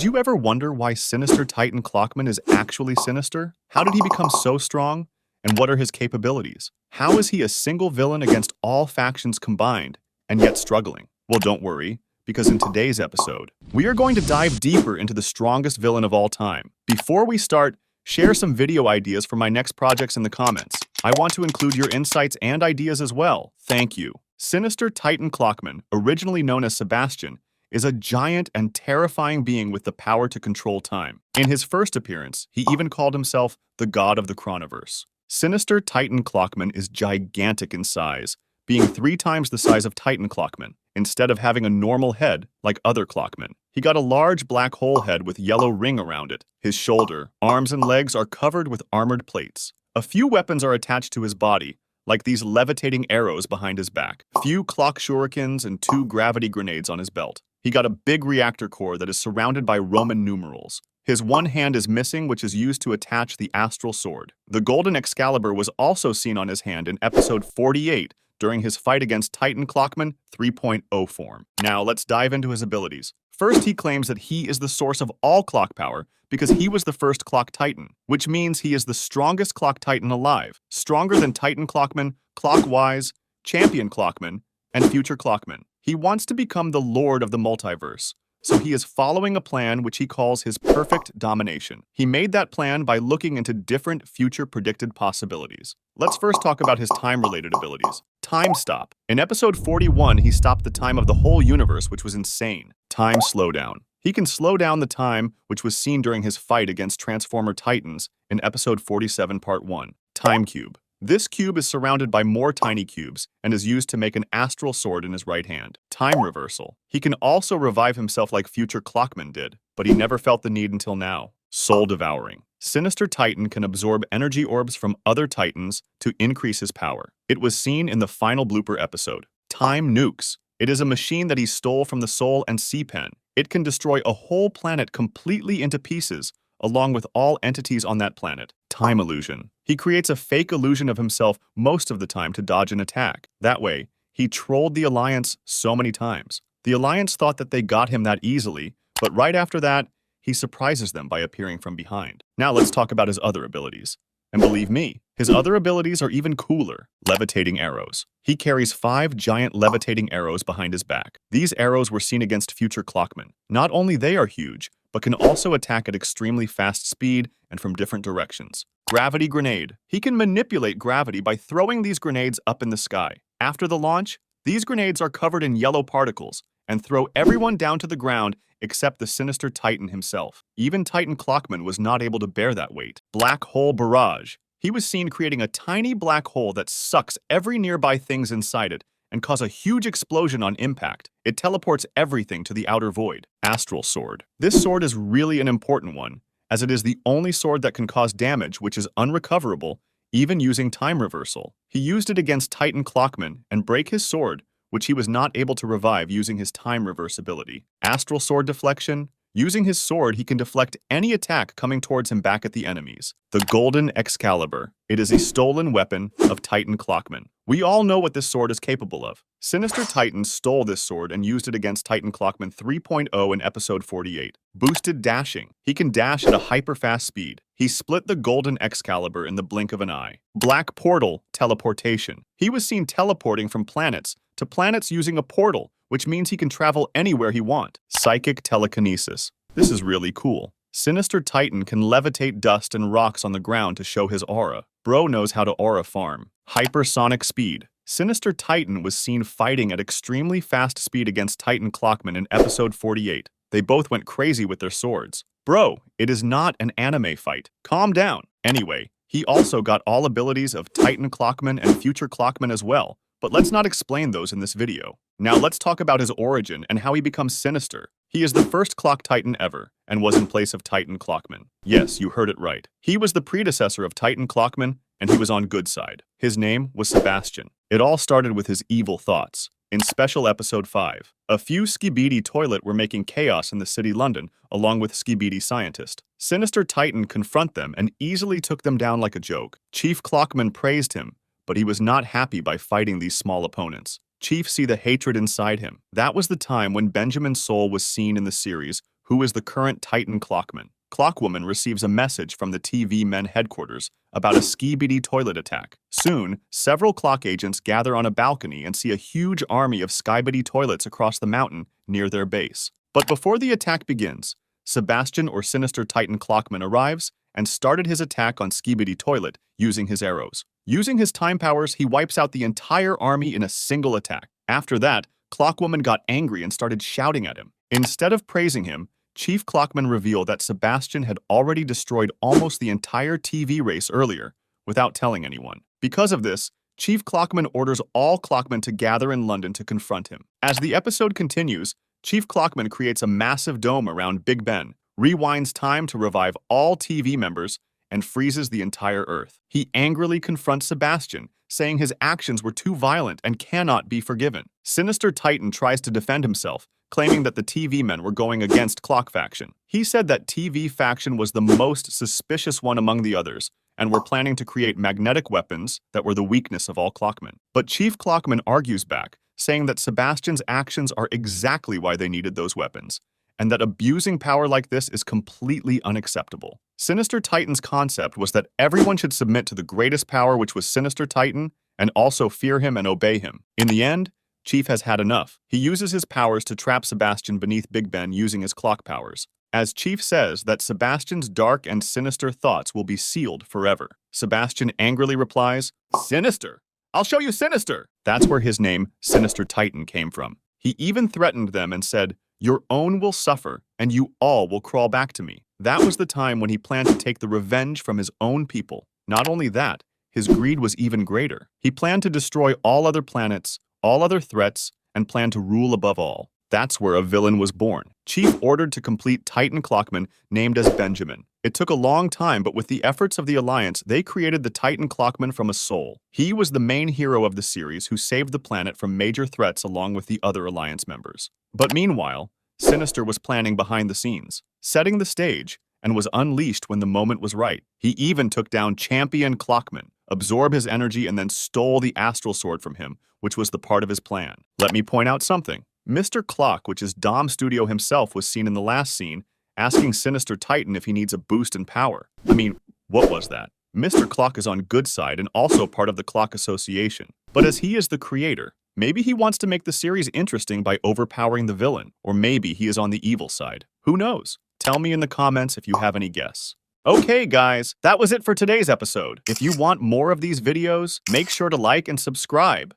Did you ever wonder why Sinister Titan Clockman is actually sinister? How did he become so strong? And what are his capabilities? How is he a single villain against all factions combined, and yet struggling? Well, don't worry, because in today's episode, we are going to dive deeper into the strongest villain of all time. Before we start, share some video ideas for my next projects in the comments. I want to include your insights and ideas as well. Thank you. Sinister Titan Clockman, originally known as Sebastian, is a giant and terrifying being with the power to control time. In his first appearance, he even called himself the God of the Chronoverse. Sinister Titan Clockman is gigantic in size, being 3 times the size of Titan Clockman, instead of having a normal head like other Clockmen. He got a large black hole head with yellow ring around it. His shoulder, arms, and legs are covered with armored plates. A few weapons are attached to his body, like these levitating arrows behind his back, few clock shurikens, and 2 gravity grenades on his belt. He got a big reactor core that is surrounded by Roman numerals. His one hand is missing, which is used to attach the astral sword. The golden Excalibur was also seen on his hand in episode 48 during his fight against Titan Clockman 3.0 form. Now let's dive into his abilities. First, he claims that he is the source of all clock power because he was the first Clock Titan, which means he is the strongest Clock Titan alive, stronger than Titan Clockman, Clockwise, Champion Clockman, and Future Clockman. He wants to become the Lord of the Multiverse, so he is following a plan which he calls his perfect domination. He made that plan by looking into different future predicted possibilities. Let's first talk about his time-related abilities. Time Stop. In episode 41, he stopped the time of the whole universe, which was insane. Time Slowdown. He can slow down the time, which was seen during his fight against Transformer Titans in episode 47, part 1. Time Cube. This cube is surrounded by more tiny cubes and is used to make an astral sword in his right hand. Time Reversal. He can also revive himself like Future Clockman did, but he never felt the need until now. Soul Devouring. Sinister Titan can absorb energy orbs from other Titans to increase his power. It was seen in the final blooper episode. Time Nukes. It is a machine that he stole from the Soul and Sea Pen. It can destroy a whole planet completely into pieces, along with all entities on that planet. Time Illusion. He creates a fake illusion of himself most of the time to dodge an attack. That way, he trolled the Alliance so many times. The Alliance thought that they got him that easily, but right after that, he surprises them by appearing from behind. Now let's talk about his other abilities. And believe me, his other abilities are even cooler. Levitating Arrows. He carries 5 giant levitating arrows behind his back. These arrows were seen against Future Clockman. Not only they are huge, but can also attack at extremely fast speed and from different directions. Gravity Grenade. He can manipulate gravity by throwing these grenades up in the sky. After the launch, these grenades are covered in yellow particles and throw everyone down to the ground except the Sinister Titan himself. Even Titan Clockman was not able to bear that weight. Black Hole Barrage. He was seen creating a tiny black hole that sucks every nearby things inside it and cause a huge explosion on impact. It teleports everything to the outer void. Astral Sword. This sword is really an important one, as it is the only sword that can cause damage which is unrecoverable, even using time reversal. He used it against Titan Clockman and break his sword, which he was not able to revive using his time reverse ability. Astral Sword Deflection. Using his sword, he can deflect any attack coming towards him back at the enemies. The Golden Excalibur. It is a stolen weapon of Titan Clockman. We all know what this sword is capable of. Sinister Titan stole this sword and used it against Titan Clockman 3.0 in episode 48. Boosted Dashing. He can dash at a hyper-fast speed. He split the Golden Excalibur in the blink of an eye. Black Portal Teleportation. He was seen teleporting from planets to planets using a portal, which means he can travel anywhere he wants. Psychic Telekinesis. This is really cool. Sinister Titan can levitate dust and rocks on the ground to show his aura. Bro knows how to aura farm. Hypersonic Speed. Sinister Titan was seen fighting at extremely fast speed against Titan Clockman in episode 48. They both went crazy with their swords. Bro, it is not an anime fight. Calm down. Anyway, he also got all abilities of Titan Clockman and Future Clockman as well, but let's not explain those in this video. Now let's talk about his origin and how he becomes sinister. He is the first Clock Titan ever, and was in place of Titan Clockman. Yes, you heard it right. He was the predecessor of Titan Clockman, and he was on good side. His name was Sebastian. It all started with his evil thoughts. In special episode 5, a few Skibidi Toilet were making chaos in the city London, along with Skibidi Scientist. Sinister Titan confront them and easily took them down like a joke. Chief Clockman praised him, but he was not happy by fighting these small opponents. Chief see the hatred inside him. That was the time when Benjamin's soul was seen in the series who is the current Titan Clockman. Clockwoman receives a message from the TV Men headquarters about a Skibidi Toilet attack. Soon, several clock agents gather on a balcony and see a huge army of Skibidi toilets across the mountain near their base. But before the attack begins, Sebastian or Sinister Titan Clockman arrives and started his attack on Skibidi Toilet using his arrows. Using his time powers, he wipes out the entire army in a single attack. After that, Clockwoman got angry and started shouting at him. Instead of praising him, Chief Clockman revealed that Sebastian had already destroyed almost the entire TV race earlier without telling anyone. Because of this, Chief Clockman orders all Clockmen to gather in London to confront him. As the episode continues, Chief Clockman creates a massive dome around Big Ben, rewinds time to revive all TV members, and freezes the entire Earth. He angrily confronts Sebastian, saying his actions were too violent and cannot be forgiven. Sinister Titan tries to defend himself, claiming that the TV men were going against Clock Faction. He said that TV Faction was the most suspicious one among the others, and were planning to create magnetic weapons that were the weakness of all Clockmen. But Chief Clockman argues back, saying that Sebastian's actions are exactly why they needed those weapons, and that abusing power like this is completely unacceptable. Sinister Titan's concept was that everyone should submit to the greatest power, which was Sinister Titan, and also fear him and obey him. In the end, Chief has had enough. He uses his powers to trap Sebastian beneath Big Ben using his clock powers. As Chief says that Sebastian's dark and sinister thoughts will be sealed forever. Sebastian angrily replies, "Sinister? I'll show you Sinister!" That's where his name, Sinister Titan, came from. He even threatened them and said, "Your own will suffer, and you all will crawl back to me." That was the time when he planned to take the revenge from his own people. Not only that, his greed was even greater. He planned to destroy all other planets, all other threats, and planned to rule above all. That's where a villain was born. Chief ordered to complete Titan Clockman, named as Benjamin. It took a long time, but with the efforts of the Alliance, they created the Titan Clockman from a soul. He was the main hero of the series who saved the planet from major threats along with the other Alliance members. But meanwhile, Sinister was planning behind the scenes, setting the stage, and was unleashed when the moment was right. He even took down Champion Clockman, absorbed his energy, and then stole the Astral Sword from him, which was the part of his plan. Let me point out something. Mr. Clock, which is Dom Studio himself, was seen in the last scene, asking Sinister Titan if he needs a boost in power. I mean, what was that? Mr. Clock is on good side and also part of the Clock Association. But as he is the creator, maybe he wants to make the series interesting by overpowering the villain, or maybe he is on the evil side. Who knows? Tell me in the comments if you have any guess. Okay guys, that was it for today's episode. If you want more of these videos, make sure to like and subscribe.